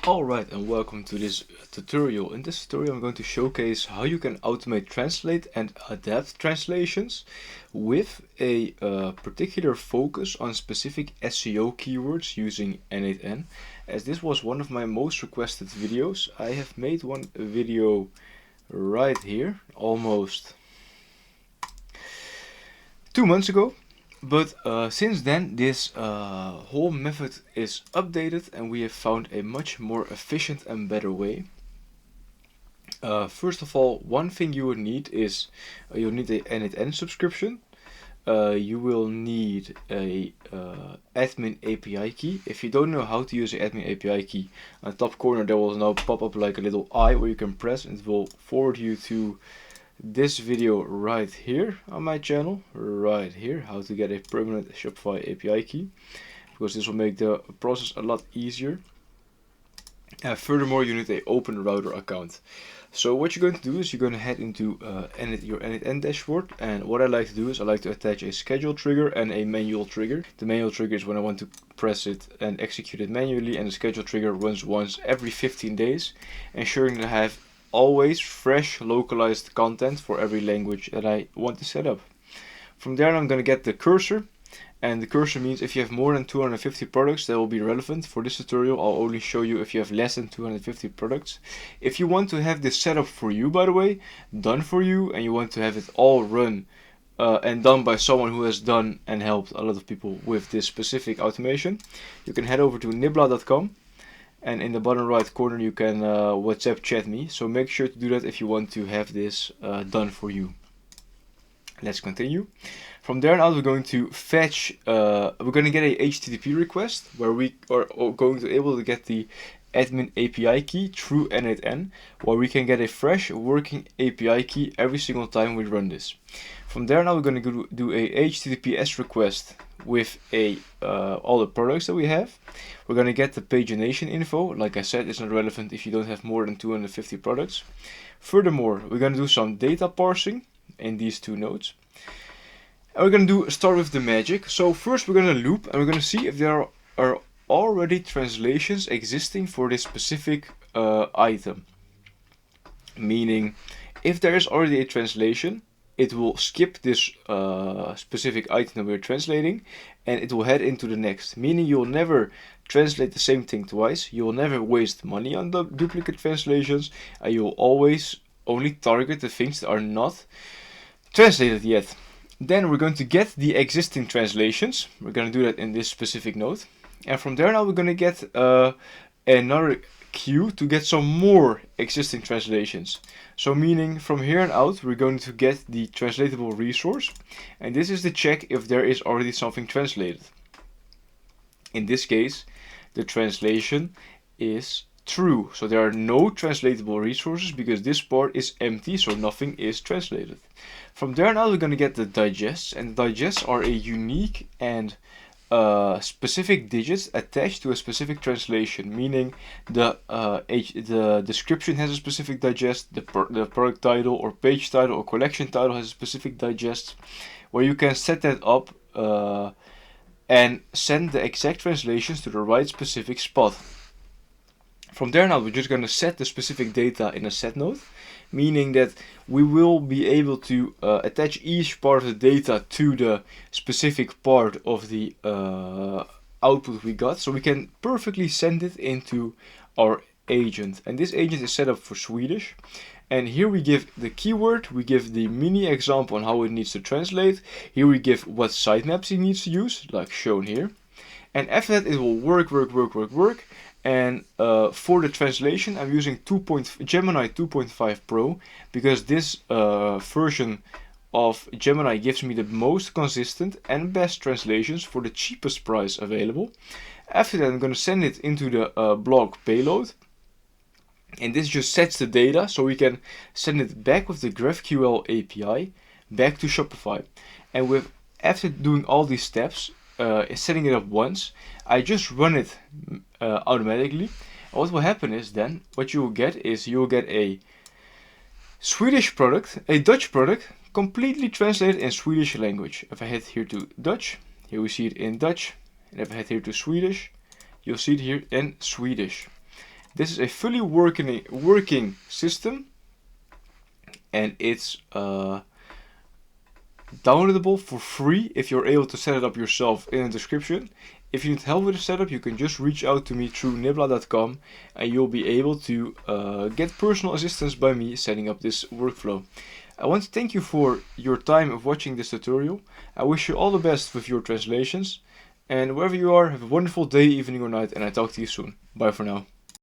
Alright, and welcome to this tutorial. In this tutorial I'm going to showcase how you can automate translate and adapt translations with a particular focus on specific SEO keywords using N8N, as this was one of my most requested videos. I have made one video right here almost 2 months ago. But since then, this whole method is updated and we have found a much more efficient and better way. First of all, one thing you would need is you'll need a N8N subscription. You will need a admin API key. If you don't know how to use the admin API key, on the top corner there will now pop up like a little eye where you can press, and it will forward you to this video right here on my channel, right here, how to get a permanent Shopify API key, because this will make the process a lot easier. Furthermore, you need an open router account. So what you're going to do is you're going to head into your N8N dashboard, and what I like to do is I like to attach a schedule trigger and a manual trigger. The manual trigger is when I want to press it and execute it manually, and the schedule trigger runs once every 15 days, ensuring that I have always fresh localized content for every language that I want to set up. From there I'm going to get the cursor, and the cursor means if you have more than 250 products that will be relevant. For this tutorial I'll only show you if you have less than 250 products. If you want to have this set up for you, by the way, done for you, and you want to have it all run and done by someone who has done and helped a lot of people with this specific automation, you can head over to nibla.com. And in the bottom right corner you can WhatsApp chat me, so make sure to do that if you want to have this done for you. Let's continue. From there on we're going to fetch, we're going to get a HTTP request where we are going to be able to get the admin API key through N8N, where we can get a fresh working API key every single time we run this. From there now we're going to do a HTTPS request with all the products that we have. We're going to get the pagination info. Like I said, it's not relevant if you don't have more than 250 products. Furthermore, we're going to do some data parsing in these two nodes. And we're going to start with the magic. So first we're going to loop, and we're going to see if there are already translations existing for this specific item. Meaning, if there is already a translation, it will skip this specific item that we're translating, and it will head into the next. Meaning you'll never translate the same thing twice, you will never waste money on the duplicate translations, and you'll always only target the things that are not translated yet. Then we're going to get the existing translations. We're going to do that in this specific node. And from there now we're going to get another queue to get some more existing translations. So meaning from here on out we're going to get the translatable resource, and this is to check if there is already something translated. In this case the translation is true, so there are no translatable resources because this part is empty, so nothing is translated. From there now we're going to get the digests, and digests are a unique and specific digits attached to a specific translation, meaning the description has a specific digest, the product title or page title or collection title has a specific digest, where you can set that up and send the exact translations to the right specific spot. From there now we're just going to set the specific data in a set node, meaning that we will be able to attach each part of the data to the specific part of the output we got, so we can perfectly send it into our agent. And this agent is set up for Swedish, and here we give the keyword, we give the mini example on how it needs to translate, here we give what sitemaps it needs to use, like shown here, and after that it will work. And for the translation I'm using Gemini 2.5 Pro, because this version of Gemini gives me the most consistent and best translations for the cheapest price available. After that I'm going to send it into the blog payload, and this just sets the data so we can send it back with the GraphQL API back to Shopify. And after doing all these steps, setting it up once, I just run it automatically. And what will happen is then what you will get is you will get a Swedish product, a Dutch product, completely translated in Swedish language. If I head here to Dutch, here we see it in Dutch, and if I head here to Swedish, you'll see it here in Swedish. This is a fully working system, and it's downloadable for free if you're able to set it up yourself in the description. If you need help with the setup, you can just reach out to me through nibla.com, and you'll be able to get personal assistance by me setting up this workflow. I want to thank you for your time of watching this tutorial. I wish you all the best with your translations, and wherever you are, have a wonderful day, evening or night, and I talk to you soon. Bye for now.